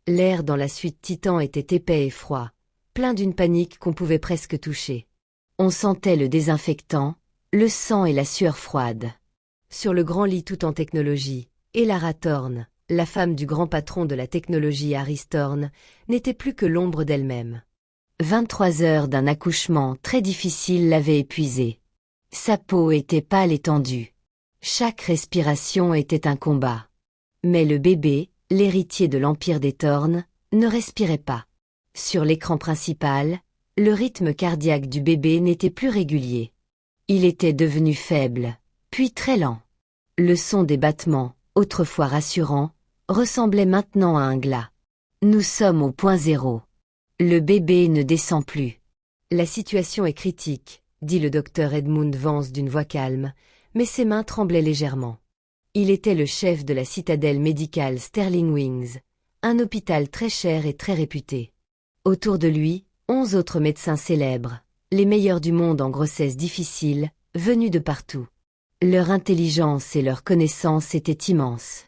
L'air dans la suite Titan était épais et froid, plein d'une panique qu'on pouvait presque toucher. On sentait le désinfectant, le sang et la sueur froide. Sur le grand lit tout en technologie, Elara Thorne, la femme du grand patron de la technologie Harris Thorne, n'était plus que l'ombre d'elle-même. 23 heures d'un accouchement très difficile l'avaient épuisée. Sa peau était pâle et tendue. Chaque respiration était un combat. Mais le bébé, l'héritier de l'empire des Thorne, ne respirait pas. Sur l'écran principal, le rythme cardiaque du bébé n'était plus régulier. Il était devenu faible, puis très lent. Le son des battements, autrefois rassurant, ressemblait maintenant à un glas. Nous sommes au point zéro. Le bébé ne descend plus. La situation est critique, dit le docteur Edmund Vance d'une voix calme, mais ses mains tremblaient légèrement. Il était le chef de la citadelle médicale Sterling Wings, un hôpital très cher et très réputé. Autour de lui, 11 autres médecins célèbres, les meilleurs du monde en grossesse difficile, venus de partout. Leur intelligence et leur connaissance étaient immenses.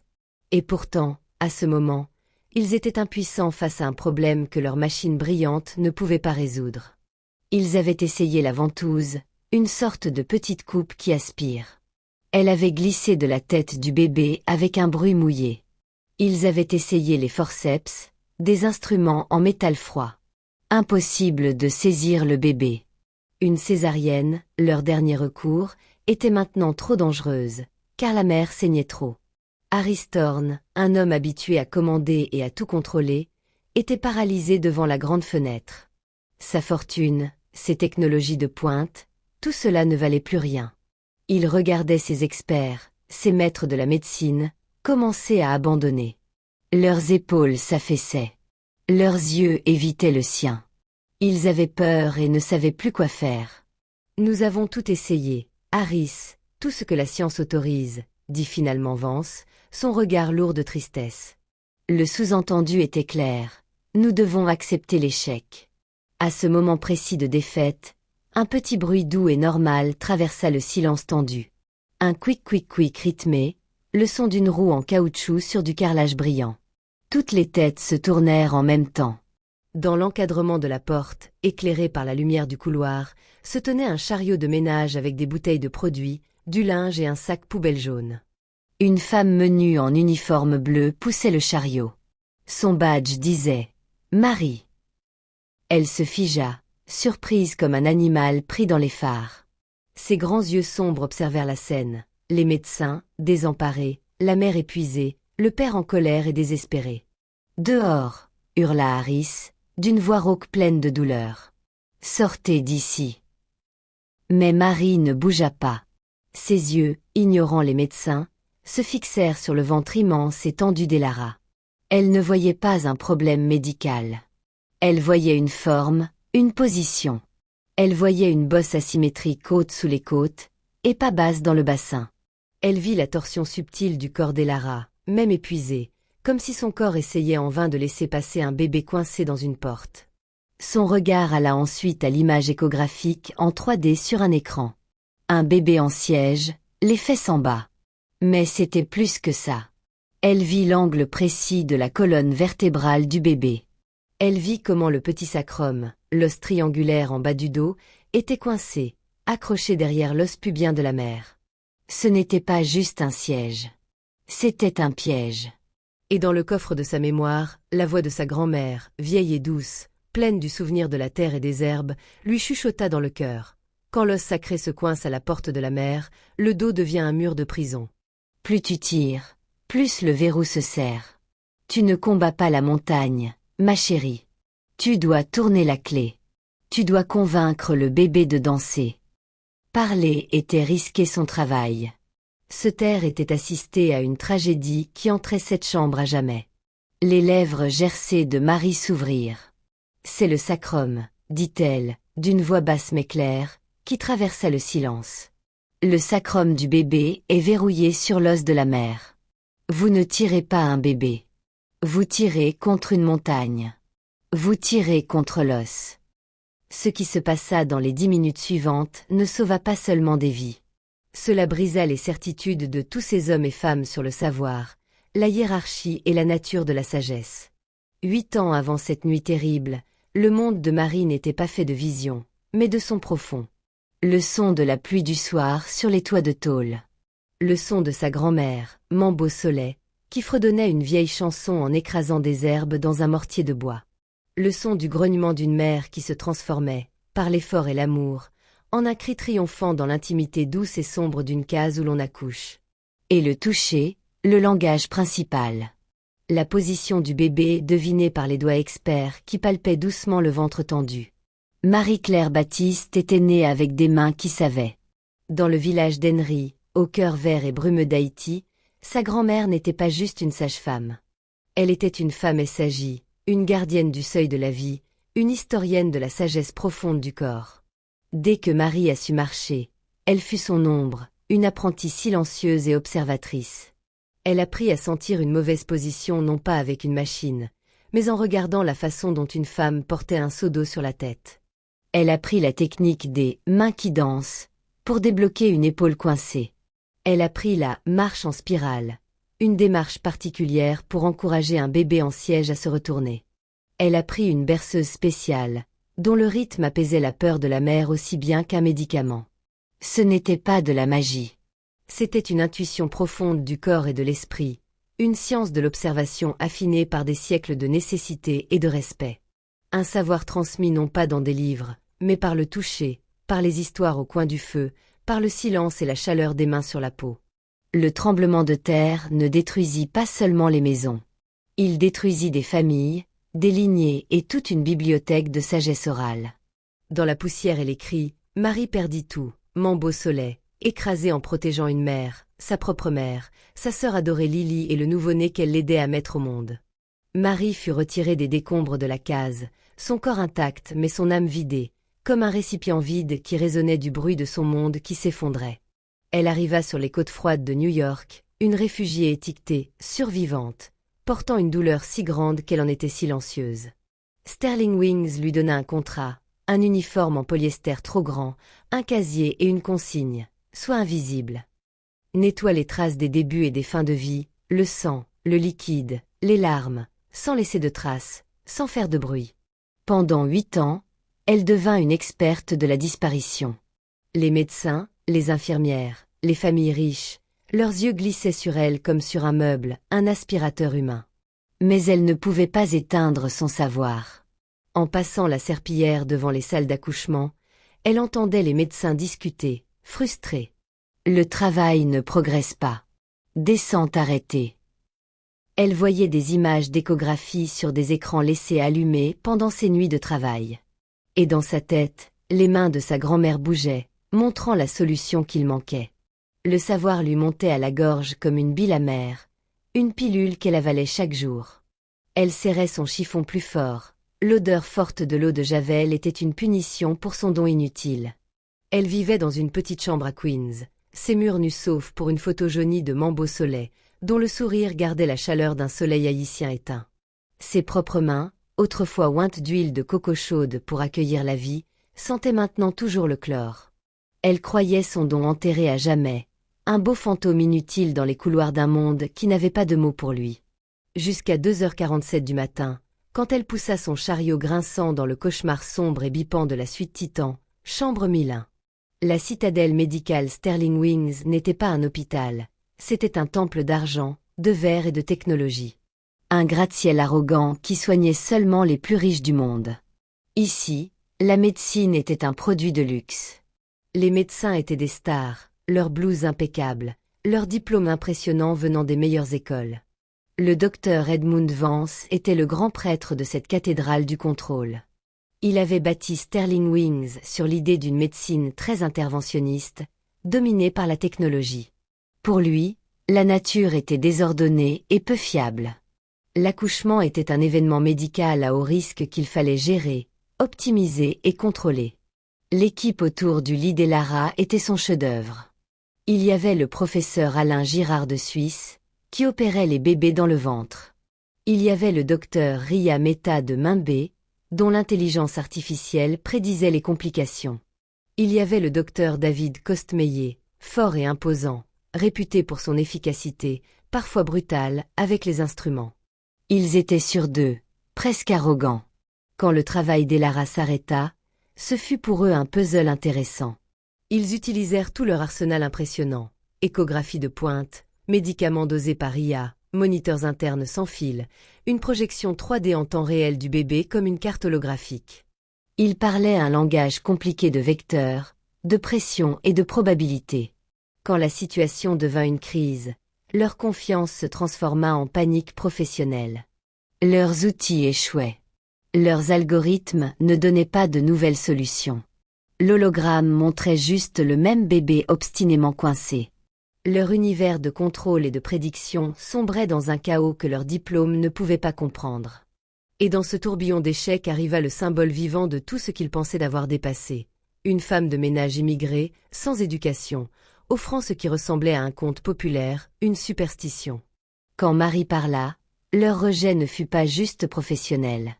Et pourtant, à ce moment, ils étaient impuissants face à un problème que leur machine brillante ne pouvait pas résoudre. Ils avaient essayé la ventouse, une sorte de petite coupe qui aspire. Elle avait glissé de la tête du bébé avec un bruit mouillé. Ils avaient essayé les forceps, des instruments en métal froid. Impossible de saisir le bébé. Une césarienne, leur dernier recours, était maintenant trop dangereuse, car la mère saignait trop. Harris Thorne, un homme habitué à commander et à tout contrôler, était paralysé devant la grande fenêtre. Sa fortune, ses technologies de pointe, tout cela ne valait plus rien. Il regardait ses experts, ses maîtres de la médecine, commencer à abandonner. Leurs épaules s'affaissaient. Leurs yeux évitaient le sien. Ils avaient peur et ne savaient plus quoi faire. Nous avons tout essayé, Harris, tout ce que la science autorise, dit finalement Vance, son regard lourd de tristesse. Le sous-entendu était clair. Nous devons accepter l'échec. À ce moment précis de défaite, un petit bruit doux et normal traversa le silence tendu. Un quic-quic-quic rythmé, le son d'une roue en caoutchouc sur du carrelage brillant. Toutes les têtes se tournèrent en même temps. Dans l'encadrement de la porte, éclairé par la lumière du couloir, se tenait un chariot de ménage avec des bouteilles de produits, du linge et un sac poubelle jaune. Une femme menue en uniforme bleu poussait le chariot. Son badge disait « Marie ». Elle se figea, surprise comme un animal pris dans les phares. Ses grands yeux sombres observèrent la scène, les médecins, désemparés, la mère épuisée, le père en colère et désespéré. « Dehors !» hurla Harris, d'une voix rauque pleine de douleur. « Sortez d'ici !» Mais Marie ne bougea pas. Ses yeux, ignorant les médecins, se fixèrent sur le ventre immense et tendu d'Elara. Elle ne voyait pas un problème médical. Elle voyait une forme, une position. Elle voyait une bosse asymétrique haute sous les côtes, et pas basse dans le bassin. Elle vit la torsion subtile du corps d'Elara, même épuisée, comme si son corps essayait en vain de laisser passer un bébé coincé dans une porte. Son regard alla ensuite à l'image échographique en 3D sur un écran. Un bébé en siège, les fesses en bas. Mais c'était plus que ça. Elle vit l'angle précis de la colonne vertébrale du bébé. Elle vit comment le petit sacrum, l'os triangulaire en bas du dos, était coincé, accroché derrière l'os pubien de la mère. Ce n'était pas juste un siège. C'était un piège. Et dans le coffre de sa mémoire, la voix de sa grand-mère, vieille et douce, pleine du souvenir de la terre et des herbes, lui chuchota dans le cœur. Quand l'os sacré se coince à la porte de la mère, le dos devient un mur de prison. Plus tu tires, plus le verrou se serre. Tu ne combats pas la montagne, ma chérie. Tu dois tourner la clé. Tu dois convaincre le bébé de danser. Parler était risquer son travail. Se taire était assister à une tragédie qui entrait cette chambre à jamais. Les lèvres gercées de Marie s'ouvrirent. C'est le sacrum, dit-elle, d'une voix basse mais claire, qui traversa le silence. Le sacrum du bébé est verrouillé sur l'os de la mère. Vous ne tirez pas un bébé. Vous tirez contre une montagne. Vous tirez contre l'os. Ce qui se passa dans les 10 minutes suivantes ne sauva pas seulement des vies. Cela brisa les certitudes de tous ces hommes et femmes sur le savoir, la hiérarchie et la nature de la sagesse. 8 ans avant cette nuit terrible, le monde de Marie n'était pas fait de visions, mais de sons profonds. Le son de la pluie du soir sur les toits de tôle. Le son de sa grand-mère, Mambo Soleil, qui fredonnait une vieille chanson en écrasant des herbes dans un mortier de bois. Le son du grognement d'une mère qui se transformait, par l'effort et l'amour, en un cri triomphant dans l'intimité douce et sombre d'une case où l'on accouche. Et le toucher, le langage principal. La position du bébé devinée par les doigts experts qui palpaient doucement le ventre tendu. Marie-Claire Baptiste était née avec des mains qui savaient. Dans le village d'Henry, au cœur vert et brumeux d'Haïti, sa grand-mère n'était pas juste une sage-femme. Elle était une femmeessagie, une gardienne du seuil de la vie, une historienne de la sagesse profonde du corps. Dès que Marie a su marcher, elle fut son ombre, une apprentie silencieuse et observatrice. Elle apprit à sentir une mauvaise position non pas avec une machine, mais en regardant la façon dont une femme portait un seau d'eau sur la tête. Elle apprit la technique des « mains qui dansent » pour débloquer une épaule coincée. Elle apprit la « marche en spirale », une démarche particulière pour encourager un bébé en siège à se retourner. Elle apprit une berceuse spéciale, dont le rythme apaisait la peur de la mère aussi bien qu'un médicament. Ce n'était pas de la magie. C'était une intuition profonde du corps et de l'esprit, une science de l'observation affinée par des siècles de nécessité et de respect. Un savoir transmis non pas dans des livres, mais par le toucher, par les histoires au coin du feu, par le silence et la chaleur des mains sur la peau. Le tremblement de terre ne détruisit pas seulement les maisons. Il détruisit des familles, des lignées et toute une bibliothèque de sagesse orale. Dans la poussière et les cris, Marie perdit tout, Mambo Soleil, écrasée en protégeant une mère, sa propre mère, sa sœur adorée Lily et le nouveau-né qu'elle l'aidait à mettre au monde. Marie fut retirée des décombres de la case, son corps intact mais son âme vidée, comme un récipient vide qui résonnait du bruit de son monde qui s'effondrait. Elle arriva sur les côtes froides de New York, une réfugiée étiquetée, survivante, portant une douleur si grande qu'elle en était silencieuse. Sterling Wings lui donna un contrat, un uniforme en polyester trop grand, un casier et une consigne, sois invisible. Nettoie les traces des débuts et des fins de vie, le sang, le liquide, les larmes, sans laisser de traces, sans faire de bruit. Pendant 8 ans, elle devint une experte de la disparition. Les médecins, les infirmières, les familles riches, leurs yeux glissaient sur elle comme sur un meuble, un aspirateur humain. Mais elle ne pouvait pas éteindre son savoir. En passant la serpillière devant les salles d'accouchement, elle entendait les médecins discuter, frustrés. Le travail ne progresse pas. Descente arrêtée. Elle voyait des images d'échographie sur des écrans laissés allumés pendant ses nuits de travail. Et dans sa tête, les mains de sa grand-mère bougeaient, montrant la solution qu'il manquait. Le savoir lui montait à la gorge comme une bile amère, une pilule qu'elle avalait chaque jour. Elle serrait son chiffon plus fort. L'odeur forte de l'eau de Javel était une punition pour son don inutile. Elle vivait dans une petite chambre à Queens, ses murs nus sauf pour une photo jaunie de Mambo Soleil, dont le sourire gardait la chaleur d'un soleil haïtien éteint. Ses propres mains, autrefois ointes d'huile de coco chaude pour accueillir la vie, sentaient maintenant toujours le chlore. Elle croyait son don enterré à jamais, un beau fantôme inutile dans les couloirs d'un monde qui n'avait pas de mots pour lui. Jusqu'à 2h47 du matin, quand elle poussa son chariot grinçant dans le cauchemar sombre et bipant de la suite Titan, chambre 1001. La citadelle médicale Sterling Wings n'était pas un hôpital, c'était un temple d'argent, de verre et de technologie. Un gratte-ciel arrogant qui soignait seulement les plus riches du monde. Ici, la médecine était un produit de luxe. Les médecins étaient des stars, leurs blouses impeccables, leurs diplômes impressionnants venant des meilleures écoles. Le docteur Edmund Vance était le grand prêtre de cette cathédrale du contrôle. Il avait bâti Sterling Wings sur l'idée d'une médecine très interventionniste, dominée par la technologie. Pour lui, la nature était désordonnée et peu fiable. L'accouchement était un événement médical à haut risque qu'il fallait gérer, optimiser et contrôler. L'équipe autour du lit d'Elara était son chef-d'œuvre. Il y avait le professeur Alain Girard de Suisse, qui opérait les bébés dans le ventre. Il y avait le docteur Ria Mehta de Mimbé, dont l'intelligence artificielle prédisait les complications. Il y avait le docteur David Costmeyer, fort et imposant, réputé pour son efficacité, parfois brutale, avec les instruments. Ils étaient sur 2, presque arrogants. Quand le travail d'Elara s'arrêta, ce fut pour eux un puzzle intéressant. Ils utilisèrent tout leur arsenal impressionnant. Échographie de pointe, médicaments dosés par IA, moniteurs internes sans fil, une projection 3D en temps réel du bébé comme une carte holographique. Ils parlaient un langage compliqué de vecteurs, de pression et de probabilité. Quand la situation devint une crise, leur confiance se transforma en panique professionnelle. Leurs outils échouaient. Leurs algorithmes ne donnaient pas de nouvelles solutions. L'hologramme montrait juste le même bébé obstinément coincé. Leur univers de contrôle et de prédiction sombrait dans un chaos que leur diplôme ne pouvait pas comprendre. Et dans ce tourbillon d'échecs arriva le symbole vivant de tout ce qu'ils pensaient d'avoir dépassé. Une femme de ménage immigrée, sans éducation, offrant ce qui ressemblait à un conte populaire, une superstition. Quand Marie parla, leur rejet ne fut pas juste professionnel.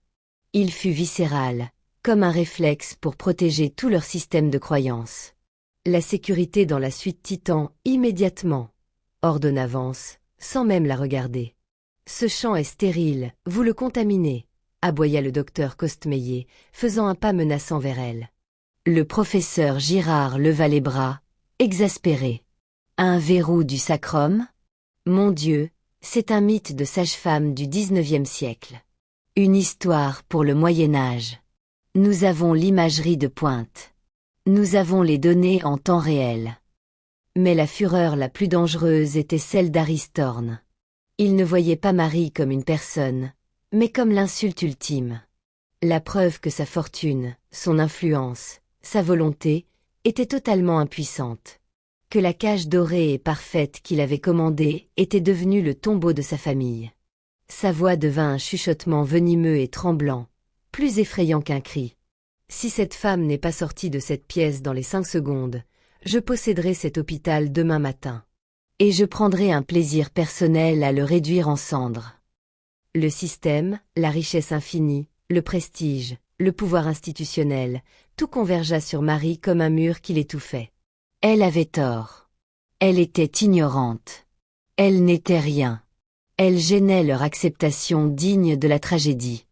Il fut viscéral, comme un réflexe pour protéger tout leur système de croyances. La sécurité dans la suite Titan, immédiatement. Ordonne avance, sans même la regarder. Ce champ est stérile, vous le contaminez, aboya le docteur Costmeyer, faisant un pas menaçant vers elle. Le professeur Girard leva les bras, exaspéré. Un verrou du sacrum? Mon Dieu, c'est un mythe de sage-femme du XIXe siècle. Une histoire pour le Moyen-Âge. Nous avons l'imagerie de pointe. Nous avons les données en temps réel. Mais la fureur la plus dangereuse était celle d'Aristorne. Il ne voyait pas Marie comme une personne, mais comme l'insulte ultime. La preuve que sa fortune, son influence, sa volonté, étaient totalement impuissantes. Que la cage dorée et parfaite qu'il avait commandée était devenue le tombeau de sa famille. Sa voix devint un chuchotement venimeux et tremblant, plus effrayant qu'un cri. Si cette femme n'est pas sortie de cette pièce dans les 5 secondes, je posséderai cet hôpital demain matin. Et je prendrai un plaisir personnel à le réduire en cendres. Le système, la richesse infinie, le prestige, le pouvoir institutionnel, tout convergea sur Marie comme un mur qui l'étouffait. Elle avait tort. Elle était ignorante. Elle n'était rien. Elle gênait leur acceptation digne de la tragédie.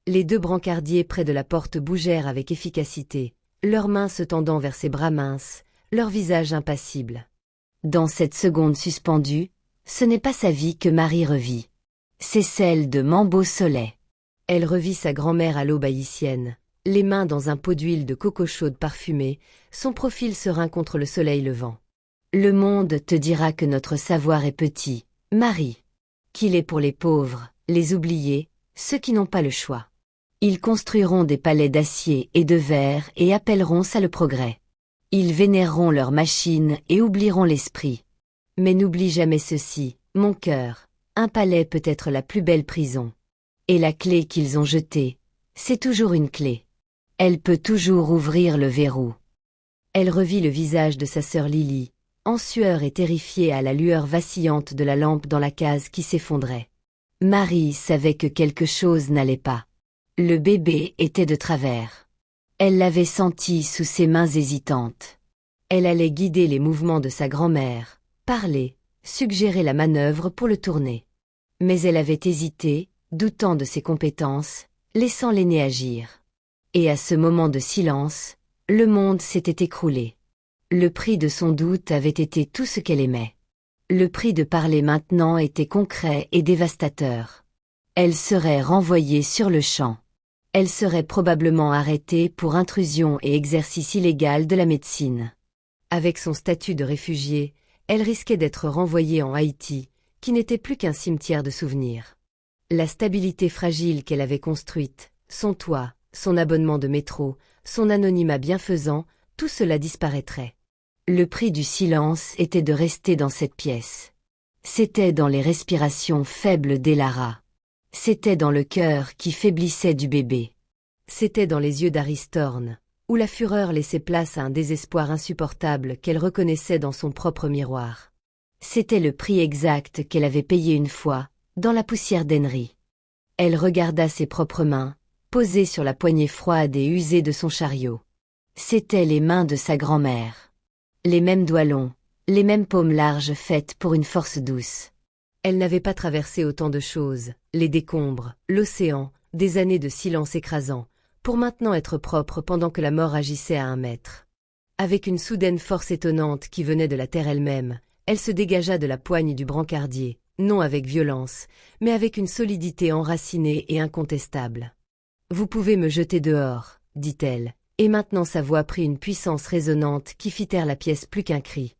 Les 2 brancardiers près de la porte bougèrent avec efficacité, leurs mains se tendant vers ses bras minces, leur visage impassible. Dans cette seconde suspendue, ce n'est pas sa vie que Marie revit. C'est celle de Mambo Solet. Elle revit sa grand-mère à l'aube haïtienne, les mains dans un pot d'huile de coco chaude parfumée, son profil serein contre le soleil levant. Le monde te dira que notre savoir est petit, Marie. Qu'il est pour les pauvres, les oubliés, ceux qui n'ont pas le choix. Ils construiront des palais d'acier et de verre et appelleront ça le progrès. Ils vénéreront leurs machines et oublieront l'esprit. Mais n'oublie jamais ceci, mon cœur, un palais peut être la plus belle prison. Et la clé qu'ils ont jetée, c'est toujours une clé. Elle peut toujours ouvrir le verrou. Elle revit le visage de sa sœur Lily, en sueur et terrifiée à la lueur vacillante de la lampe dans la case qui s'effondrait. Marie savait que quelque chose n'allait pas. Le bébé était de travers. Elle l'avait senti sous ses mains hésitantes. Elle allait guider les mouvements de sa grand-mère, parler, suggérer la manœuvre pour le tourner. Mais elle avait hésité, doutant de ses compétences, laissant l'aîné agir. Et à ce moment de silence, le monde s'était écroulé. Le prix de son doute avait été tout ce qu'elle aimait. Le prix de parler maintenant était concret et dévastateur. Elle serait renvoyée sur le champ. Elle serait probablement arrêtée pour intrusion et exercice illégal de la médecine. Avec son statut de réfugiée, elle risquait d'être renvoyée en Haïti, qui n'était plus qu'un cimetière de souvenirs. La stabilité fragile qu'elle avait construite, son toit, son abonnement de métro, son anonymat bienfaisant, tout cela disparaîtrait. Le prix du silence était de rester dans cette pièce. C'était dans les respirations faibles d'Elara. C'était dans le cœur qui faiblissait du bébé. C'était dans les yeux d'Aristorne, où la fureur laissait place à un désespoir insupportable qu'elle reconnaissait dans son propre miroir. C'était le prix exact qu'elle avait payé une fois, dans la poussière d'Henry. Elle regarda ses propres mains, posées sur la poignée froide et usée de son chariot. C'étaient les mains de sa grand-mère. Les mêmes doigts longs, les mêmes paumes larges faites pour une force douce. Elle n'avait pas traversé autant de choses, les décombres, l'océan, des années de silence écrasant, pour maintenant être propre pendant que la mort agissait à 1 mètre. Avec une soudaine force étonnante qui venait de la terre elle-même, elle se dégagea de la poigne du brancardier, non avec violence, mais avec une solidité enracinée et incontestable. « Vous pouvez me jeter dehors, » dit-elle, et maintenant sa voix prit une puissance résonnante qui fit taire la pièce plus qu'un cri.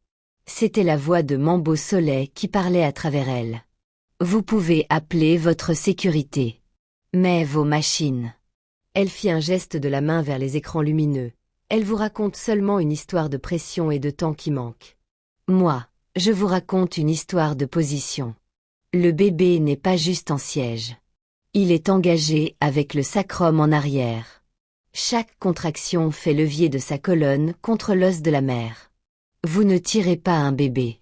C'était la voix de Mambo Soleil qui parlait à travers elle. « Vous pouvez appeler votre sécurité. Mais vos machines... » Elle fit un geste de la main vers les écrans lumineux. « Elle vous raconte seulement une histoire de pression et de temps qui manque. Moi, je vous raconte une histoire de position. Le bébé n'est pas juste en siège. Il est engagé avec le sacrum en arrière. Chaque contraction fait levier de sa colonne contre l'os de la mère. Vous ne tirez pas un bébé.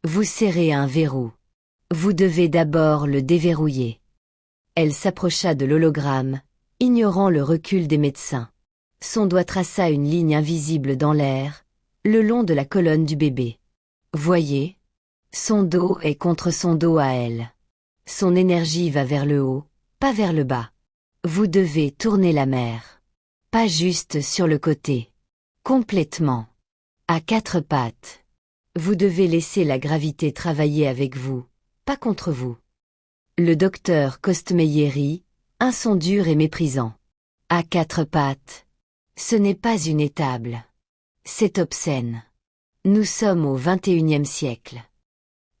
Vous serrez un verrou. Vous devez d'abord le déverrouiller. » Elle s'approcha de l'hologramme, ignorant le recul des médecins. Son doigt traça une ligne invisible dans l'air, le long de la colonne du bébé. Voyez? Son dos est contre son dos à elle. Son énergie va vers le haut, pas vers le bas. Vous devez tourner la mère. Pas juste sur le côté. Complètement. À 4 pattes. Vous devez laisser la gravité travailler avec vous, pas contre vous. Le docteur Costmeyer rit, un son dur et méprisant. À 4 pattes. Ce n'est pas une étable. C'est obscène. Nous sommes au XXIe siècle.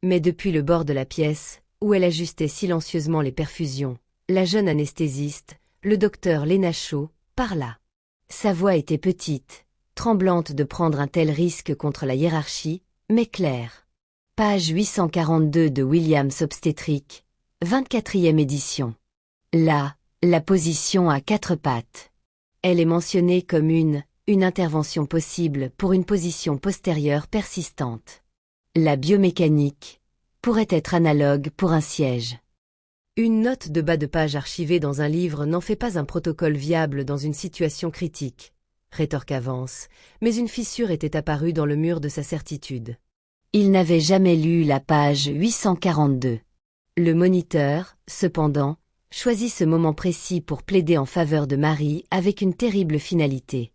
Mais depuis le bord de la pièce, où elle ajustait silencieusement les perfusions, la jeune anesthésiste, le docteur Lénachaud, parla. Sa voix était petite, tremblante de prendre un tel risque contre la hiérarchie, mais claire. Page 842 de Williams Obstétrique, 24e édition. Là, la position à 4 pattes. Elle est mentionnée comme une intervention possible pour une position postérieure persistante. La biomécanique pourrait être analogue pour un siège. Une note de bas de page archivée dans un livre n'en fait pas un protocole viable dans une situation critique, rétorqua Vance, mais une fissure était apparue dans le mur de sa certitude. Il n'avait jamais lu la page 842. Le moniteur, cependant, choisit ce moment précis pour plaider en faveur de Marie avec une terrible finalité.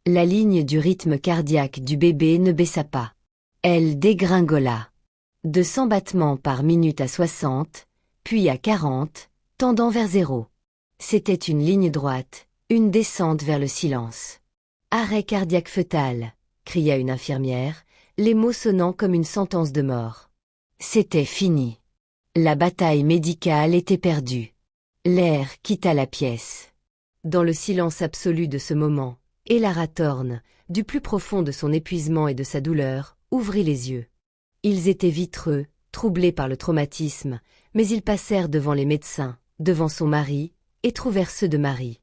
La ligne du rythme cardiaque du bébé ne baissa pas. Elle dégringola. De 100 battements par minute à 60, puis à 40, tendant vers 0. C'était une ligne droite, une descente vers le silence. « Arrêt cardiaque fœtal », cria une infirmière, les mots sonnant comme une sentence de mort. C'était fini. La bataille médicale était perdue. L'air quitta la pièce. Dans le silence absolu de ce moment, Elara Thorne, du plus profond de son épuisement et de sa douleur, ouvrit les yeux. Ils étaient vitreux, troublés par le traumatisme, mais ils passèrent devant les médecins, devant son mari, et trouvèrent ceux de Marie.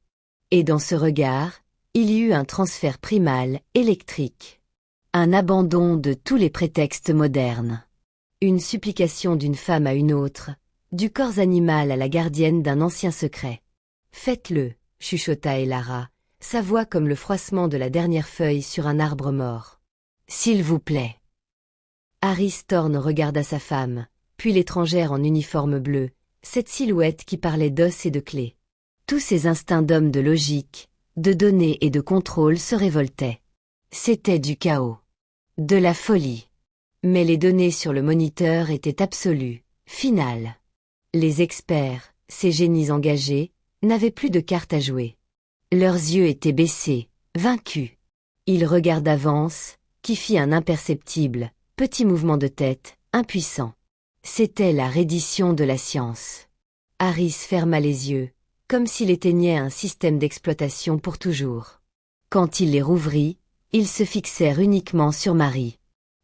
Et dans ce regard, il y eut un transfert primal, électrique. Un abandon de tous les prétextes modernes. Une supplication d'une femme à une autre, du corps animal à la gardienne d'un ancien secret. « Faites-le » chuchota Elara, sa voix comme le froissement de la dernière feuille sur un arbre mort. « S'il vous plaît. » Harris Thorne regarda sa femme, puis l'étrangère en uniforme bleu, cette silhouette qui parlait d'os et de clés. Tous ces instincts d'homme de logique, de données et de contrôle se révoltaient. C'était du chaos. De la folie. Mais les données sur le moniteur étaient absolues, finales. Les experts, ces génies engagés, n'avaient plus de cartes à jouer. Leurs yeux étaient baissés, vaincus. Ils regardaient Vance, qui fit un imperceptible, petit mouvement de tête, impuissant. C'était la reddition de la science. Harris ferma les yeux, comme s'il éteignait un système d'exploitation pour toujours. Quand il les rouvrit, ils se fixèrent uniquement sur Marie.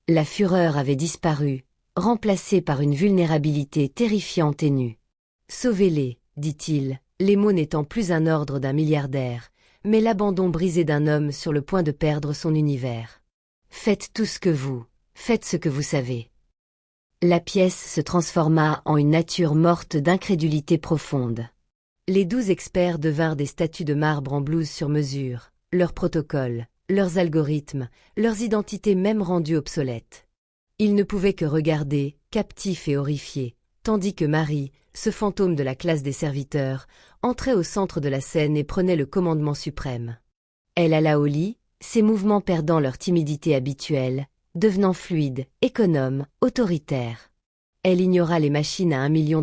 La fureur avait disparu, remplacée par une vulnérabilité terrifiante et nue. « Sauvez-les », dit-il, les mots n'étant plus un ordre d'un milliardaire, mais l'abandon brisé d'un homme sur le point de perdre son univers. « Faites tout ce que vous savez. » La pièce se transforma en une nature morte d'incrédulité profonde. Les 12 experts devinrent des statues de marbre en blouse sur mesure, leurs protocoles, leurs algorithmes, leurs identités même rendues obsolètes. Ils ne pouvaient que regarder, captifs et horrifiés, tandis que Marie, ce fantôme de la classe des serviteurs, entrait au centre de la scène et prenait le commandement suprême. Elle alla au lit, ses mouvements perdant leur timidité habituelle, devenant fluide, économe, autoritaire. Elle ignora les machines à $1 million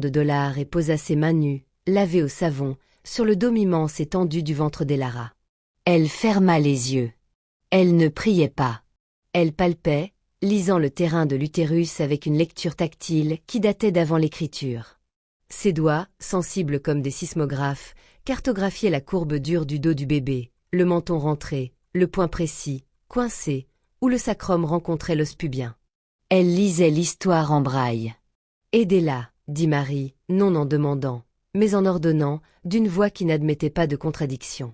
et posa ses mains nues, lavées au savon, sur le dôme immense et tendu du ventre d'Elara. Elle ferma les yeux. Elle ne priait pas. Elle palpait, lisant le terrain de l'utérus avec une lecture tactile qui datait d'avant l'écriture. Ses doigts, sensibles comme des sismographes, cartographiaient la courbe dure du dos du bébé, le menton rentré, le point précis, coincé, où le sacrum rencontrait l'os pubien. Elle lisait l'histoire en braille. « Aidez-la, dit Marie, non en demandant, mais en ordonnant, d'une voix qui n'admettait pas de contradiction.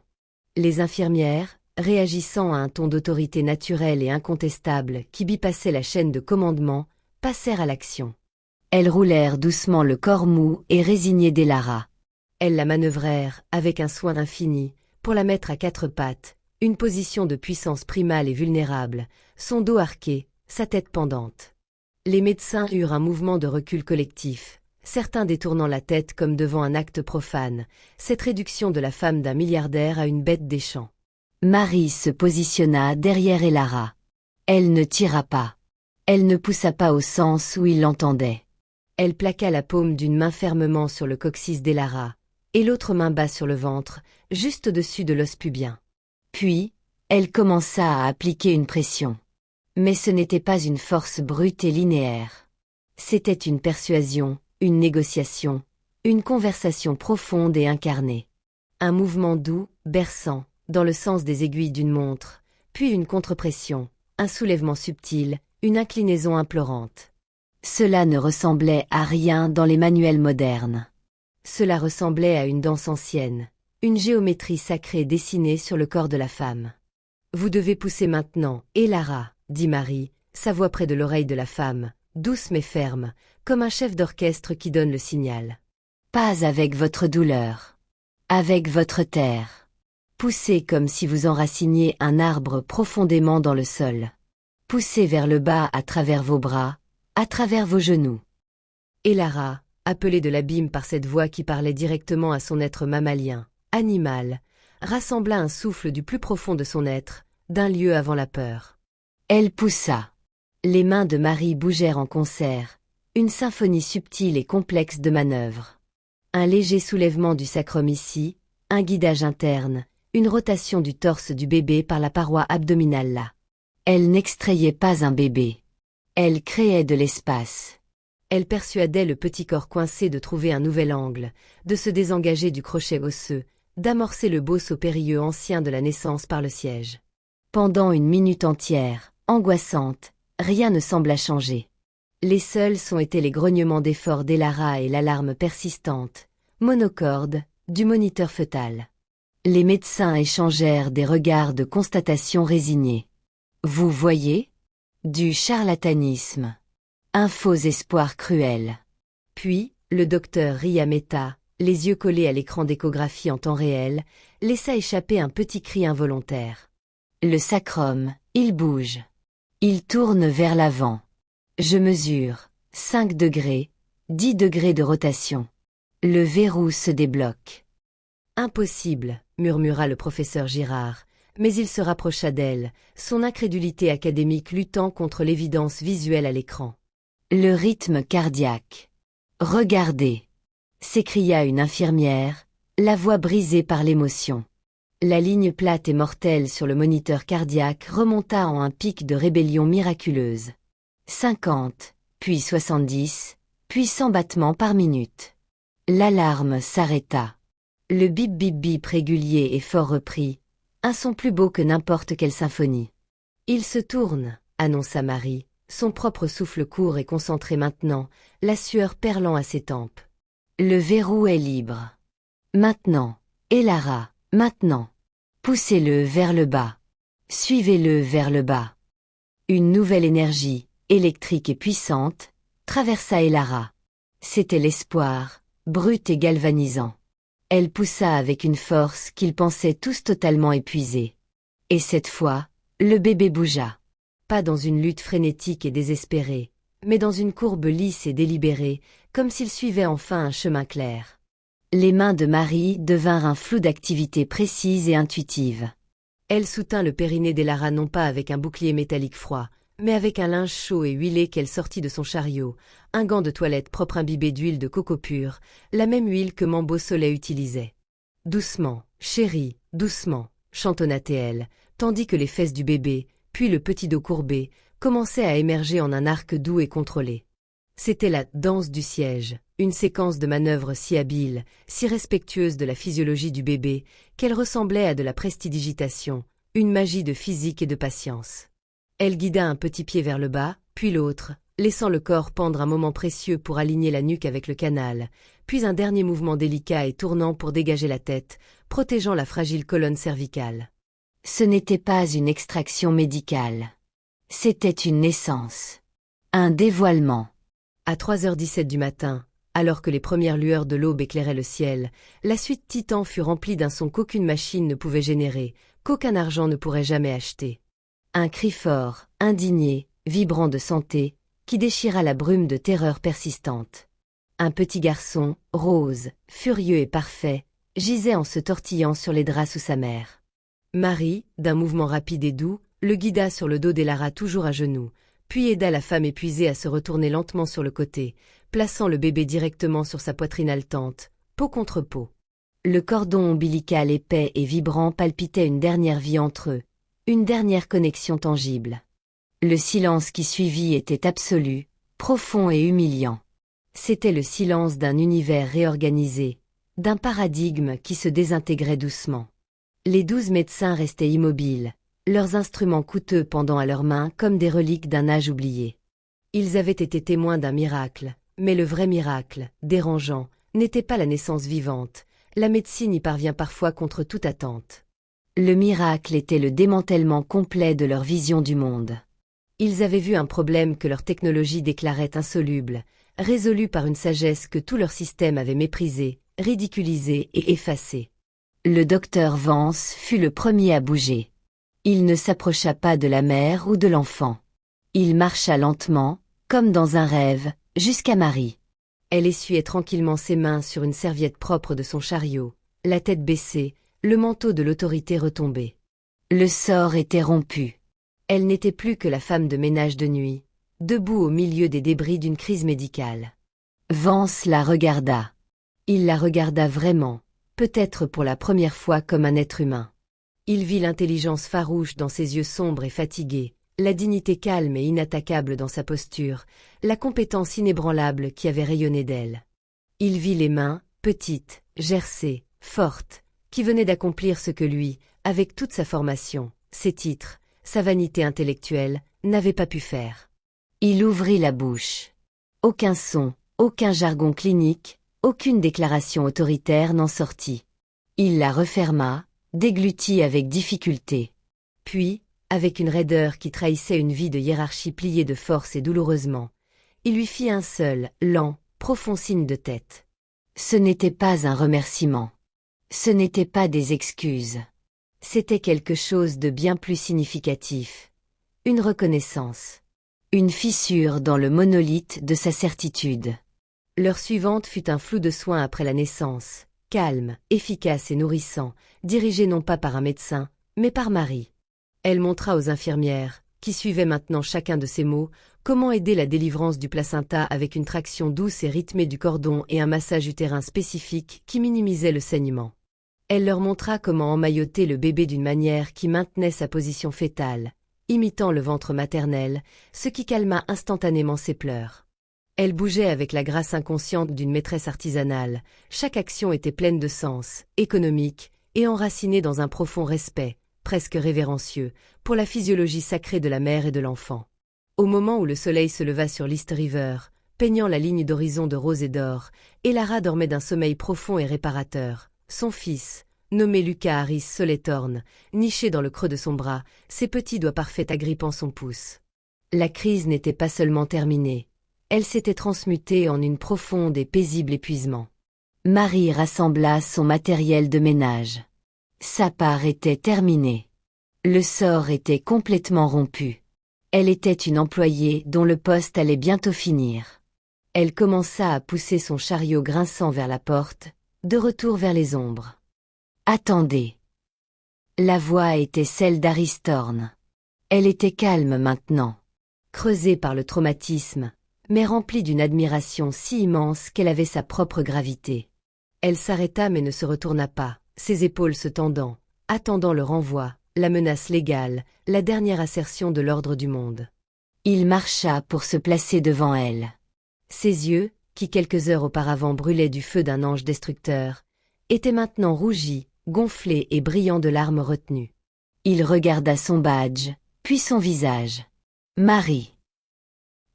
Les infirmières, réagissant à un ton d'autorité naturelle et incontestable qui bypassait la chaîne de commandement, passèrent à l'action. Elles roulèrent doucement le corps mou et résigné d'Elara. Elles la manœuvrèrent, avec un soin infini, pour la mettre à 4 pattes, une position de puissance primale et vulnérable, son dos arqué, sa tête pendante. Les médecins eurent un mouvement de recul collectif, certains détournant la tête comme devant un acte profane, cette réduction de la femme d'un milliardaire à une bête des champs. Marie se positionna derrière Elara. Elle ne tira pas. Elle ne poussa pas au sens où il l'entendait. Elle plaqua la paume d'une main fermement sur le coccyx d'Elara, et l'autre main bas sur le ventre, juste au-dessus de l'os pubien. Puis, elle commença à appliquer une pression. Mais ce n'était pas une force brute et linéaire. C'était une persuasion, une négociation, une conversation profonde et incarnée. Un mouvement doux, berçant, dans le sens des aiguilles d'une montre, puis une contre-pression, un soulèvement subtil, une inclinaison implorante. Cela ne ressemblait à rien dans les manuels modernes. Cela ressemblait à une danse ancienne, une géométrie sacrée dessinée sur le corps de la femme. « Vous devez pousser maintenant, Elara, dit Marie, sa voix près de l'oreille de la femme, douce mais ferme, comme un chef d'orchestre qui donne le signal. Pas avec votre douleur. Avec votre terre. Poussez comme si vous enraciniez un arbre profondément dans le sol. Poussez vers le bas à travers vos bras, à travers vos genoux. » Elara, appelée de l'abîme par cette voix qui parlait directement à son être mammalien, animal, rassembla un souffle du plus profond de son être, d'un lieu avant la peur. Elle poussa. Les mains de Marie bougèrent en concert, une symphonie subtile et complexe de manœuvres. Un léger soulèvement du sacrum ici, un guidage interne, une rotation du torse du bébé par la paroi abdominale là. Elle n'extrayait pas un bébé. Elle créait de l'espace. Elle persuadait le petit corps coincé de trouver un nouvel angle, de se désengager du crochet osseux, d'amorcer le beau saut périlleux ancien de la naissance par le siège. Pendant une minute entière, angoissante, rien ne sembla changer. Les seuls sons étaient les grognements d'effort d'Elara et l'alarme persistante, monocorde, du moniteur fœtal. Les médecins échangèrent des regards de constatation résignés. Vous voyez ? Du charlatanisme. Un faux espoir cruel. Puis, le docteur Riameta, les yeux collés à l'écran d'échographie en temps réel, laissa échapper un petit cri involontaire. Le sacrum, il bouge. Il tourne vers l'avant. Je mesure, 5 degrés, 10 degrés de rotation. Le verrou se débloque. Impossible, murmura le professeur Girard, mais il se rapprocha d'elle, son incrédulité académique luttant contre l'évidence visuelle à l'écran. Le rythme cardiaque. Regardez, s'écria une infirmière, la voix brisée par l'émotion. La ligne plate et mortelle sur le moniteur cardiaque remonta en un pic de rébellion miraculeuse. 50, puis 70, puis 100 battements par minute. L'alarme s'arrêta. Le bip bip bip régulier et fort repris, un son plus beau que n'importe quelle symphonie. Il se tourne, annonça Marie, son propre souffle court et concentré maintenant, la sueur perlant à ses tempes. Le verrou est libre. Maintenant, Elara, maintenant. Poussez-le vers le bas. Suivez-le vers le bas. Une nouvelle énergie, électrique et puissante, traversa Elara. C'était l'espoir, brut et galvanisant. Elle poussa avec une force qu'ils pensaient tous totalement épuisée. Et cette fois, le bébé bougea. Pas dans une lutte frénétique et désespérée, mais dans une courbe lisse et délibérée, comme s'il suivait enfin un chemin clair. Les mains de Marie devinrent un flou d'activités précises et intuitives. Elle soutint le périnée d'Elara non pas avec un bouclier métallique froid, mais avec un linge chaud et huilé qu'elle sortit de son chariot, un gant de toilette propre imbibé d'huile de coco pure, la même huile que Mambo Soleil utilisait. « Doucement, chérie, doucement », chantonna-t-elle, tandis que les fesses du bébé, puis le petit dos courbé, commençaient à émerger en un arc doux et contrôlé. C'était la « danse du siège », une séquence de manœuvres si habile, si respectueuse de la physiologie du bébé, qu'elle ressemblait à de la prestidigitation, une magie de physique et de patience. Elle guida un petit pied vers le bas, puis l'autre, laissant le corps pendre un moment précieux pour aligner la nuque avec le canal, puis un dernier mouvement délicat et tournant pour dégager la tête, protégeant la fragile colonne cervicale. Ce n'était pas une extraction médicale. C'était une naissance. Un dévoilement. À 3h17 du matin, alors que les premières lueurs de l'aube éclairaient le ciel, la suite Titan fut remplie d'un son qu'aucune machine ne pouvait générer, qu'aucun argent ne pourrait jamais acheter. Un cri fort, indigné, vibrant de santé, qui déchira la brume de terreur persistante. Un petit garçon, rose, furieux et parfait, gisait en se tortillant sur les draps sous sa mère. Marie, d'un mouvement rapide et doux, le guida sur le dos d'Elara toujours à genoux, puis aida la femme épuisée à se retourner lentement sur le côté, plaçant le bébé directement sur sa poitrine haletante, peau contre peau. Le cordon ombilical épais et vibrant palpitait une dernière vie entre eux, une dernière connexion tangible. Le silence qui suivit était absolu, profond et humiliant. C'était le silence d'un univers réorganisé, d'un paradigme qui se désintégrait doucement. Les 12 médecins restaient immobiles, leurs instruments coûteux pendant à leurs mains comme des reliques d'un âge oublié. Ils avaient été témoins d'un miracle, mais le vrai miracle, dérangeant, n'était pas la naissance vivante. La médecine y parvient parfois contre toute attente. Le miracle était le démantèlement complet de leur vision du monde. Ils avaient vu un problème que leur technologie déclarait insoluble, résolu par une sagesse que tout leur système avait méprisé, ridiculisé et effacé. Le docteur Vance fut le premier à bouger. Il ne s'approcha pas de la mère ou de l'enfant. Il marcha lentement, comme dans un rêve, jusqu'à Marie. Elle essuyait tranquillement ses mains sur une serviette propre de son chariot, la tête baissée, le manteau de l'autorité retombé. Le sort était rompu. Elle n'était plus que la femme de ménage de nuit, debout au milieu des débris d'une crise médicale. Vance la regarda. Il la regarda vraiment, peut-être pour la première fois comme un être humain. Il vit l'intelligence farouche dans ses yeux sombres et fatigués, la dignité calme et inattaquable dans sa posture, la compétence inébranlable qui avait rayonné d'elle. Il vit les mains, petites, gercées, fortes, qui venaient d'accomplir ce que lui, avec toute sa formation, ses titres, sa vanité intellectuelle, n'avait pas pu faire. Il ouvrit la bouche. Aucun son, aucun jargon clinique, aucune déclaration autoritaire n'en sortit. Il la referma, déglutit avec difficulté. Puis, avec une raideur qui trahissait une vie de hiérarchie pliée de force et douloureusement, il lui fit un seul, lent, profond signe de tête. Ce n'était pas un remerciement. Ce n'était pas des excuses. C'était quelque chose de bien plus significatif. Une reconnaissance. Une fissure dans le monolithe de sa certitude. L'heure suivante fut un flou de soins après la naissance, calme, efficace et nourrissant, dirigé non pas par un médecin, mais par Marie. Elle montra aux infirmières, qui suivaient maintenant chacun de ses mots, comment aider la délivrance du placenta avec une traction douce et rythmée du cordon et un massage utérin spécifique qui minimisait le saignement. Elle leur montra comment emmailloter le bébé d'une manière qui maintenait sa position fœtale, imitant le ventre maternel, ce qui calma instantanément ses pleurs. Elle bougeait avec la grâce inconsciente d'une maîtresse artisanale, chaque action était pleine de sens, économique, et enracinée dans un profond respect, presque révérencieux, pour la physiologie sacrée de la mère et de l'enfant. Au moment où le soleil se leva sur l'East River, peignant la ligne d'horizon de rose et d'or, Elara dormait d'un sommeil profond et réparateur. Son fils, nommé Lucas Harris Solethorn, niché dans le creux de son bras, ses petits doigts parfaits agrippant son pouce. La crise n'était pas seulement terminée, elle s'était transmutée en une profonde et paisible épuisement. Marie rassembla son matériel de ménage. Sa part était terminée. Le sort était complètement rompu. Elle était une employée dont le poste allait bientôt finir. Elle commença à pousser son chariot grinçant vers la porte, de retour vers les ombres. « Attendez !» La voix était celle d'Aristorn. Elle était calme maintenant, creusée par le traumatisme, mais remplie d'une admiration si immense qu'elle avait sa propre gravité. Elle s'arrêta mais ne se retourna pas, ses épaules se tendant, attendant le renvoi, la menace légale, la dernière assertion de l'ordre du monde. Il marcha pour se placer devant elle. Ses yeux, qui quelques heures auparavant brûlaient du feu d'un ange destructeur, étaient maintenant rougis, gonflés et brillants de larmes retenues. Il regarda son badge, puis son visage. Marie.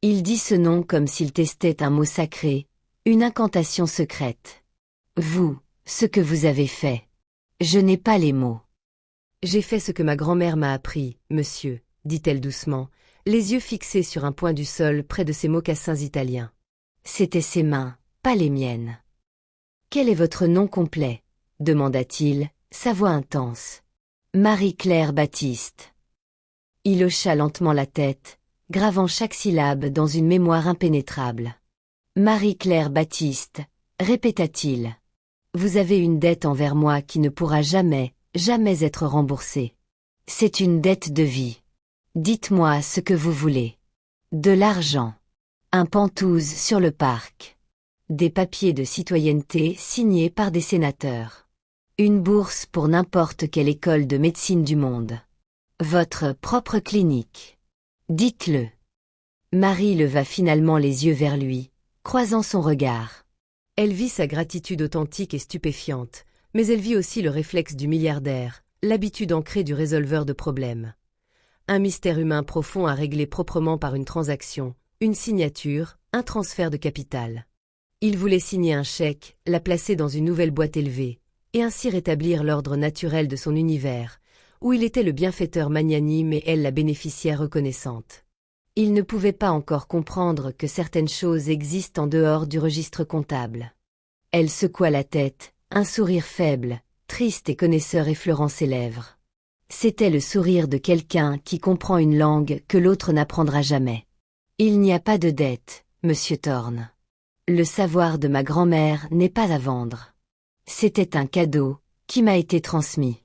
Il dit ce nom comme s'il testait un mot sacré, une incantation secrète. Vous, ce que vous avez fait. Je n'ai pas les mots. J'ai fait ce que ma grand-mère m'a appris, monsieur, dit-elle doucement, les yeux fixés sur un point du sol près de ses mocassins italiens. C'étaient ses mains, pas les miennes. Quel est votre nom complet? Demanda-t-il, sa voix intense. Marie-Claire Baptiste. Il hocha lentement la tête, gravant chaque syllabe dans une mémoire impénétrable. Marie-Claire Baptiste, répéta-t-il. Vous avez une dette envers moi qui ne pourra jamais, jamais être remboursée. C'est une dette de vie. Dites-moi ce que vous voulez. De l'argent. Un pantouse sur le parc. Des papiers de citoyenneté signés par des sénateurs. Une bourse pour n'importe quelle école de médecine du monde. Votre propre clinique. Dites-le. Marie leva finalement les yeux vers lui, croisant son regard. Elle vit sa gratitude authentique et stupéfiante, mais elle vit aussi le réflexe du milliardaire, l'habitude ancrée du résolveur de problèmes. Un mystère humain profond à régler proprement par une transaction, une signature, un transfert de capital. Il voulait signer un chèque, la placer dans une nouvelle boîte élevée, et ainsi rétablir l'ordre naturel de son univers, où il était le bienfaiteur magnanime et elle la bénéficiaire reconnaissante. Il ne pouvait pas encore comprendre que certaines choses existent en dehors du registre comptable. Elle secoua la tête, un sourire faible, triste et connaisseur effleurant ses lèvres. C'était le sourire de quelqu'un qui comprend une langue que l'autre n'apprendra jamais. Il n'y a pas de dette, monsieur Thorne. Le savoir de ma grand-mère n'est pas à vendre. C'était un cadeau qui m'a été transmis.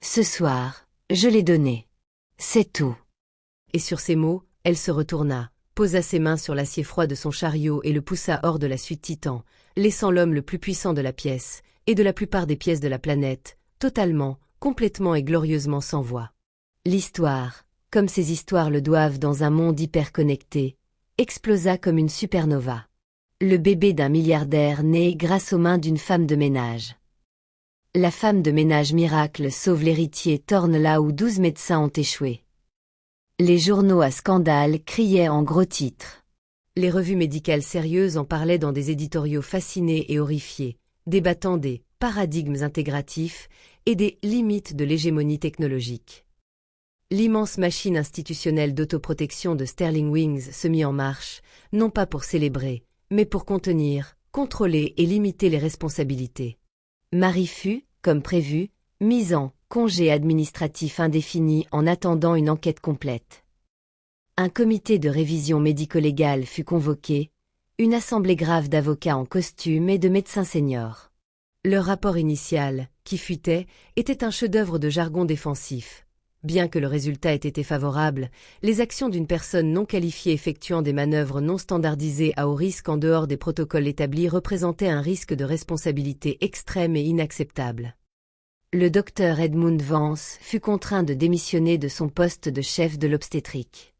Ce soir, je l'ai donné. C'est tout. Et sur ces mots, elle se retourna, posa ses mains sur l'acier froid de son chariot et le poussa hors de la suite Titan, laissant l'homme le plus puissant de la pièce, et de la plupart des pièces de la planète, totalement, complètement et glorieusement sans voix. L'histoire, comme ces histoires le doivent dans un monde hyper-connecté, explosa comme une supernova. Le bébé d'un milliardaire né grâce aux mains d'une femme de ménage. La femme de ménage miracle sauve l'héritier Thorne là où 12 médecins ont échoué. Les journaux à scandale criaient en gros titres. Les revues médicales sérieuses en parlaient dans des éditoriaux fascinés et horrifiés, débattant des paradigmes intégratifs et des limites de l'hégémonie technologique. L'immense machine institutionnelle d'autoprotection de Sterling Wings se mit en marche, non pas pour célébrer, mais pour contenir, contrôler et limiter les responsabilités. Marie fut, comme prévu, mise en congé administratif indéfini en attendant une enquête complète. Un comité de révision médico-légale fut convoqué, une assemblée grave d'avocats en costume et de médecins seniors. Leur rapport initial, qui fuitait, était un chef-d'œuvre de jargon défensif. Bien que le résultat ait été favorable, les actions d'une personne non qualifiée effectuant des manœuvres non standardisées à haut risque en dehors des protocoles établis représentaient un risque de responsabilité extrême et inacceptable. Le docteur Edmund Vance fut contraint de démissionner de son poste de chef de l'obstétrique.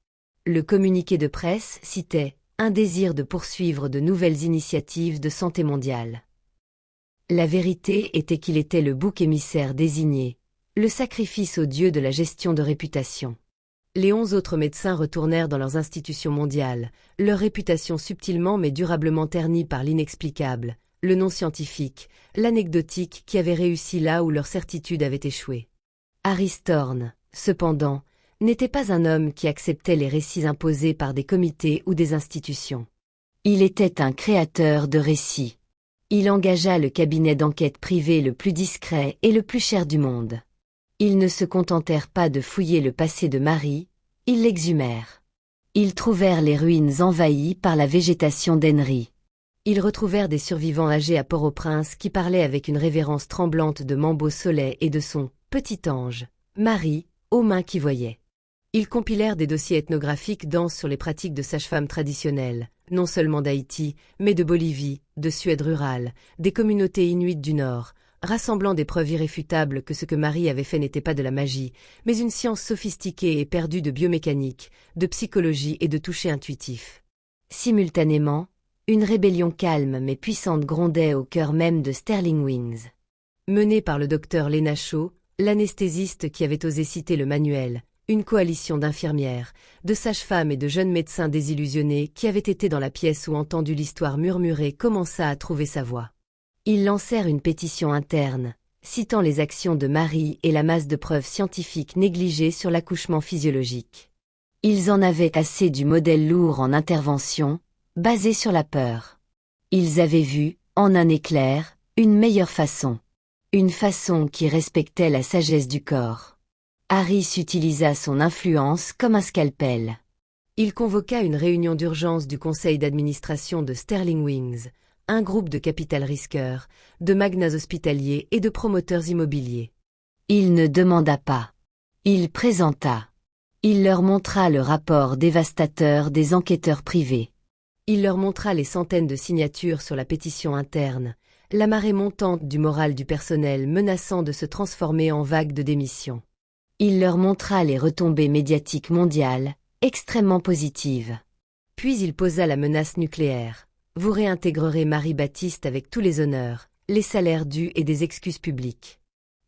Le communiqué de presse citait un désir de poursuivre de nouvelles initiatives de santé mondiale. La vérité était qu'il était le bouc émissaire désigné, le sacrifice aux dieux de la gestion de réputation. Les 11 autres médecins retournèrent dans leurs institutions mondiales, leur réputation subtilement mais durablement ternie par l'inexplicable, le non scientifique, l'anecdotique qui avait réussi là où leur certitude avait échoué. Aristorn, cependant, n'était pas un homme qui acceptait les récits imposés par des comités ou des institutions. Il était un créateur de récits. Il engagea le cabinet d'enquête privé le plus discret et le plus cher du monde. Ils ne se contentèrent pas de fouiller le passé de Marie, ils l'exhumèrent. Ils trouvèrent les ruines envahies par la végétation d'Henry, Ils retrouvèrent des survivants âgés à Port-au-Prince qui parlaient avec une révérence tremblante de Mambo Soleil et de son « petit ange », Marie, aux mains qui voyaient. Ils compilèrent des dossiers ethnographiques denses sur les pratiques de sages-femmes traditionnelles, non seulement d'Haïti, mais de Bolivie, de Suède rurale, des communautés inuites du Nord, rassemblant des preuves irréfutables que ce que Marie avait fait n'était pas de la magie, mais une science sophistiquée et perdue de biomécanique, de psychologie et de toucher intuitif. Simultanément, une rébellion calme mais puissante grondait au cœur même de Sterling Wings. Menée par le docteur Lena Shaw, l'anesthésiste qui avait osé citer le manuel, une coalition d'infirmières, de sages-femmes et de jeunes médecins désillusionnés qui avaient été dans la pièce où entendu l'histoire murmurée commença à trouver sa voix. Ils lancèrent une pétition interne, citant les actions de Marie et la masse de preuves scientifiques négligées sur l'accouchement physiologique. Ils en avaient assez du modèle lourd en intervention, basé sur la peur. Ils avaient vu, en un éclair, une meilleure façon. Une façon qui respectait la sagesse du corps. Harris utilisa son influence comme un scalpel. Il convoqua une réunion d'urgence du conseil d'administration de Sterling Wings, un groupe de capital risqueurs, de magnats hospitaliers et de promoteurs immobiliers. Il ne demanda pas. Il présenta. Il leur montra le rapport dévastateur des enquêteurs privés. Il leur montra les centaines de signatures sur la pétition interne, la marée montante du moral du personnel menaçant de se transformer en vague de démission. Il leur montra les retombées médiatiques mondiales, extrêmement positives. Puis il posa la menace nucléaire. Vous réintégrerez Marie-Baptiste avec tous les honneurs, les salaires dus et des excuses publiques.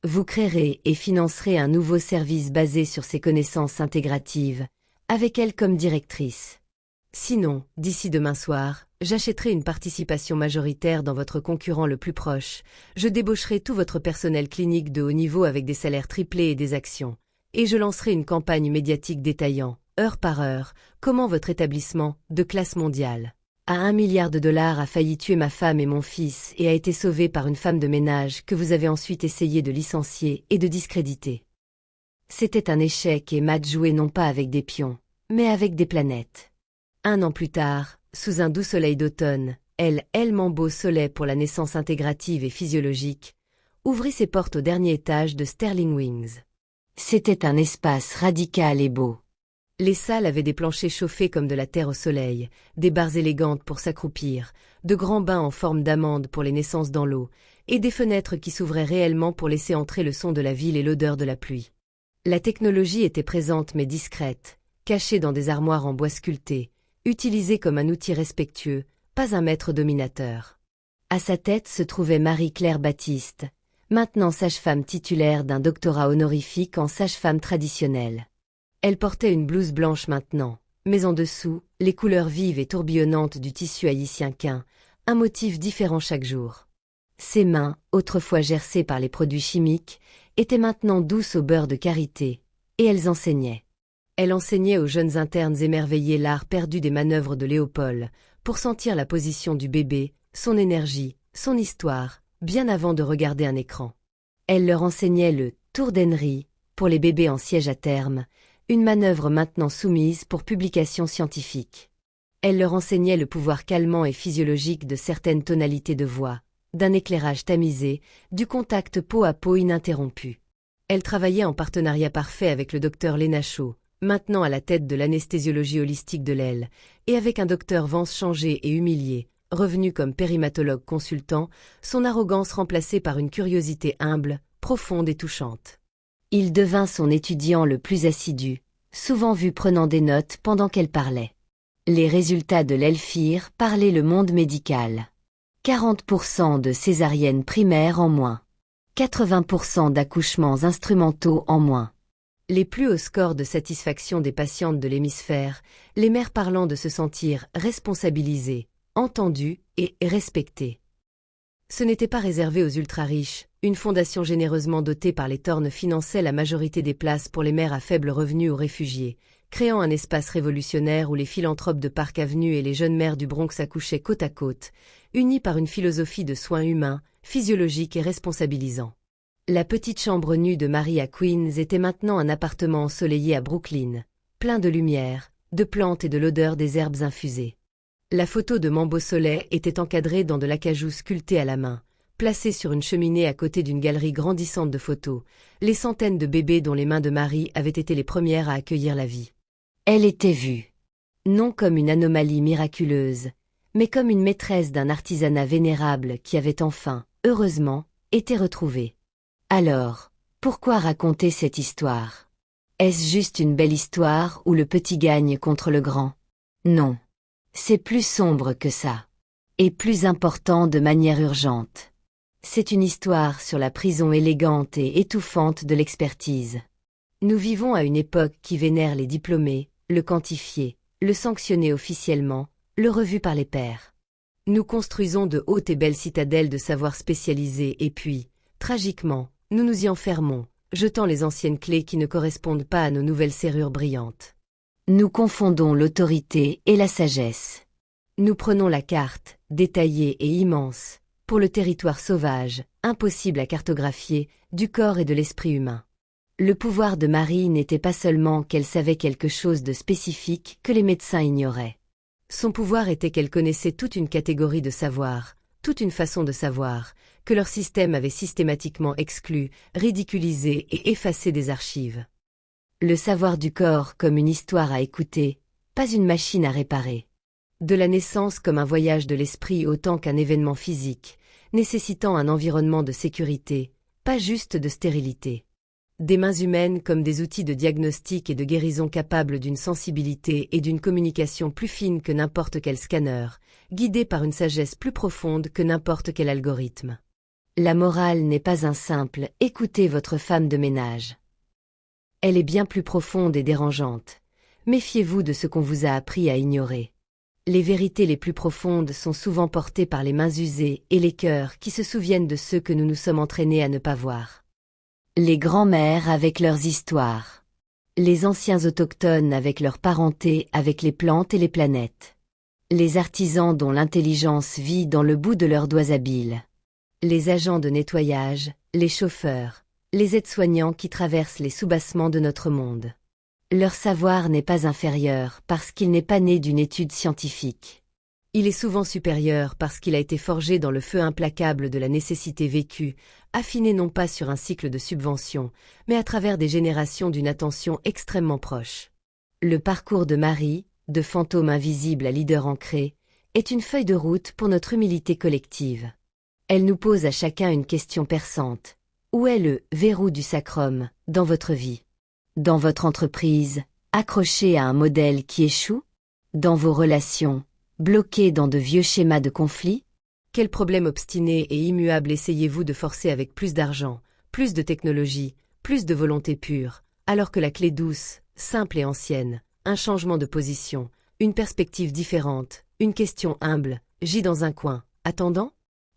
Vous créerez et financerez un nouveau service basé sur ses connaissances intégratives, avec elle comme directrice. Sinon, d'ici demain soir, j'achèterai une participation majoritaire dans votre concurrent le plus proche, je débaucherai tout votre personnel clinique de haut niveau avec des salaires triplés et des actions, et je lancerai une campagne médiatique détaillant, heure par heure, comment votre établissement, de classe mondiale, à $1 milliard a failli tuer ma femme et mon fils et a été sauvé par une femme de ménage que vous avez ensuite essayé de licencier et de discréditer. C'était un échec et Matt jouait non pas avec des pions, mais avec des planètes. 1 an plus tard, sous un doux soleil d'automne, elle Mambo Soleil pour la naissance intégrative et physiologique, ouvrit ses portes au dernier étage de Sterling Wings. C'était un espace radical et beau. Les salles avaient des planchers chauffés comme de la terre au soleil, des barres élégantes pour s'accroupir, de grands bains en forme d'amande pour les naissances dans l'eau, et des fenêtres qui s'ouvraient réellement pour laisser entrer le son de la ville et l'odeur de la pluie. La technologie était présente mais discrète, cachée dans des armoires en bois sculpté, utilisée comme un outil respectueux, pas un maître dominateur. À sa tête se trouvait Marie-Claire Baptiste, maintenant sage-femme titulaire d'un doctorat honorifique en sage-femme traditionnelle. Elle portait une blouse blanche maintenant, mais en dessous, les couleurs vives et tourbillonnantes du tissu haïtien quin, un motif différent chaque jour. Ses mains, autrefois gercées par les produits chimiques, étaient maintenant douces au beurre de karité, et elles enseignaient. Elle enseignait aux jeunes internes émerveillés l'art perdu des manœuvres de Léopold, pour sentir la position du bébé, son énergie, son histoire, bien avant de regarder un écran. Elle leur enseignait le « tour d'Henry » pour les bébés en siège à terme, une manœuvre maintenant soumise pour publication scientifique. Elle leur enseignait le pouvoir calmant et physiologique de certaines tonalités de voix, d'un éclairage tamisé, du contact peau à peau ininterrompu. Elle travaillait en partenariat parfait avec le docteur Lena Shaw, maintenant à la tête de l'anesthésiologie holistique de l'AIL, et avec un docteur Vance changé et humilié, revenu comme périmatologue consultant, son arrogance remplacée par une curiosité humble, profonde et touchante. Il devint son étudiant le plus assidu, souvent vu prenant des notes pendant qu'elle parlait. Les résultats de l'ELFIR parlaient le monde médical. 40% de césariennes primaires en moins. 80% d'accouchements instrumentaux en moins. Les plus hauts scores de satisfaction des patientes de l'hémisphère, les mères parlant de se sentir responsabilisées, entendues et respectées. Ce n'était pas réservé aux ultra-riches, une fondation généreusement dotée par les Thorne finançait la majorité des places pour les mères à faible revenu ou réfugiés, créant un espace révolutionnaire où les philanthropes de Park Avenue et les jeunes mères du Bronx accouchaient côte à côte, unis par une philosophie de soins humains, physiologiques et responsabilisants. La petite chambre nue de Marie à Queens était maintenant un appartement ensoleillé à Brooklyn, plein de lumière, de plantes et de l'odeur des herbes infusées. La photo de Mambo-Soleil était encadrée dans de l'acajou sculpté à la main, placée sur une cheminée à côté d'une galerie grandissante de photos, les centaines de bébés dont les mains de Marie avaient été les premières à accueillir la vie. Elle était vue, non comme une anomalie miraculeuse, mais comme une maîtresse d'un artisanat vénérable qui avait enfin, heureusement, été retrouvée. Alors, pourquoi raconter cette histoire? Est-ce juste une belle histoire où le petit gagne contre le grand? Non. C'est plus sombre que ça. Et plus important de manière urgente. C'est une histoire sur la prison élégante et étouffante de l'expertise. Nous vivons à une époque qui vénère les diplômés, le quantifié, le sanctionné officiellement, le revu par les pairs. Nous construisons de hautes et belles citadelles de savoir spécialisés et puis, tragiquement, nous nous y enfermons, jetant les anciennes clés qui ne correspondent pas à nos nouvelles serrures brillantes. Nous confondons l'autorité et la sagesse. Nous prenons la carte, détaillée et immense, pour le territoire sauvage, impossible à cartographier, du corps et de l'esprit humain. Le pouvoir de Marie n'était pas seulement qu'elle savait quelque chose de spécifique que les médecins ignoraient. Son pouvoir était qu'elle connaissait toute une catégorie de savoir, toute une façon de savoir, que leur système avait systématiquement exclu, ridiculisé et effacé des archives. Le savoir du corps comme une histoire à écouter, pas une machine à réparer. De la naissance comme un voyage de l'esprit autant qu'un événement physique, nécessitant un environnement de sécurité, pas juste de stérilité. Des mains humaines comme des outils de diagnostic et de guérison capables d'une sensibilité et d'une communication plus fine que n'importe quel scanner, guidés par une sagesse plus profonde que n'importe quel algorithme. La morale n'est pas un simple « écoutez votre femme de ménage ». Elle est bien plus profonde et dérangeante. Méfiez-vous de ce qu'on vous a appris à ignorer. Les vérités les plus profondes sont souvent portées par les mains usées et les cœurs qui se souviennent de ceux que nous nous sommes entraînés à ne pas voir. Les grands-mères avec leurs histoires. Les anciens autochtones avec leur parenté avec les plantes et les planètes. Les artisans dont l'intelligence vit dans le bout de leurs doigts habiles. Les agents de nettoyage, les chauffeurs, les aides-soignants qui traversent les soubassements de notre monde. Leur savoir n'est pas inférieur parce qu'il n'est pas né d'une étude scientifique. Il est souvent supérieur parce qu'il a été forgé dans le feu implacable de la nécessité vécue, affiné non pas sur un cycle de subvention, mais à travers des générations d'une attention extrêmement proche. Le parcours de Marie, de fantôme invisible à leader ancré, est une feuille de route pour notre humilité collective. Elle nous pose à chacun une question perçante. Où est le « verrou du sacrum » dans votre vie? Dans votre entreprise, accroché à un modèle qui échoue? Dans vos relations, bloqué dans de vieux schémas de conflit? Quel problème obstiné et immuable essayez-vous de forcer avec plus d'argent, plus de technologie, plus de volonté pure, alors que la clé douce, simple et ancienne, un changement de position, une perspective différente, une question humble, gît dans un coin, attendant?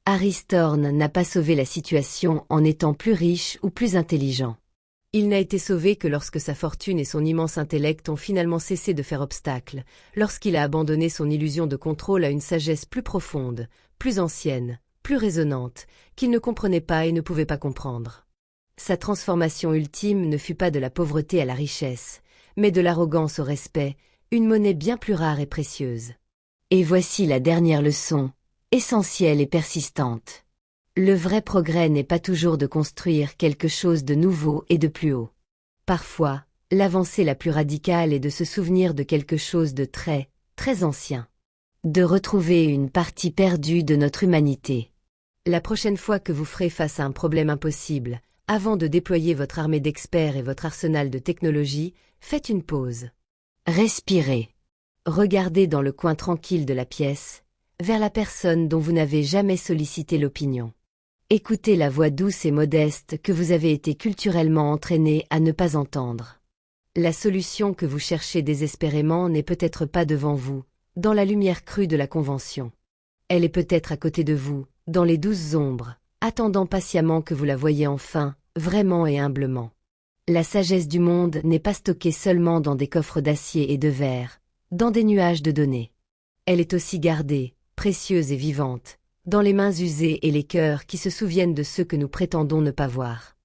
Aristorne n'a pas sauvé la situation en étant plus riche ou plus intelligent. Il n'a été sauvé que lorsque sa fortune et son immense intellect ont finalement cessé de faire obstacle, lorsqu'il a abandonné son illusion de contrôle à une sagesse plus profonde, plus ancienne, plus résonnante, qu'il ne comprenait pas et ne pouvait pas comprendre. Sa transformation ultime ne fut pas de la pauvreté à la richesse, mais de l'arrogance au respect, une monnaie bien plus rare et précieuse. Et voici la dernière leçon, essentielle et persistante. Le vrai progrès n'est pas toujours de construire quelque chose de nouveau et de plus haut. Parfois, l'avancée la plus radicale est de se souvenir de quelque chose de très, très ancien. De retrouver une partie perdue de notre humanité. La prochaine fois que vous ferez face à un problème impossible, avant de déployer votre armée d'experts et votre arsenal de technologie, faites une pause. Respirez. Regardez dans le coin tranquille de la pièce, vers la personne dont vous n'avez jamais sollicité l'opinion. Écoutez la voix douce et modeste que vous avez été culturellement entraîné à ne pas entendre. La solution que vous cherchez désespérément n'est peut-être pas devant vous, dans la lumière crue de la convention. Elle est peut-être à côté de vous, dans les douces ombres, attendant patiemment que vous la voyiez enfin, vraiment et humblement. La sagesse du monde n'est pas stockée seulement dans des coffres d'acier et de verre, dans des nuages de données. Elle est aussi gardée, précieuse et vivante, dans les mains usées et les cœurs qui se souviennent de ceux que nous prétendons ne pas voir.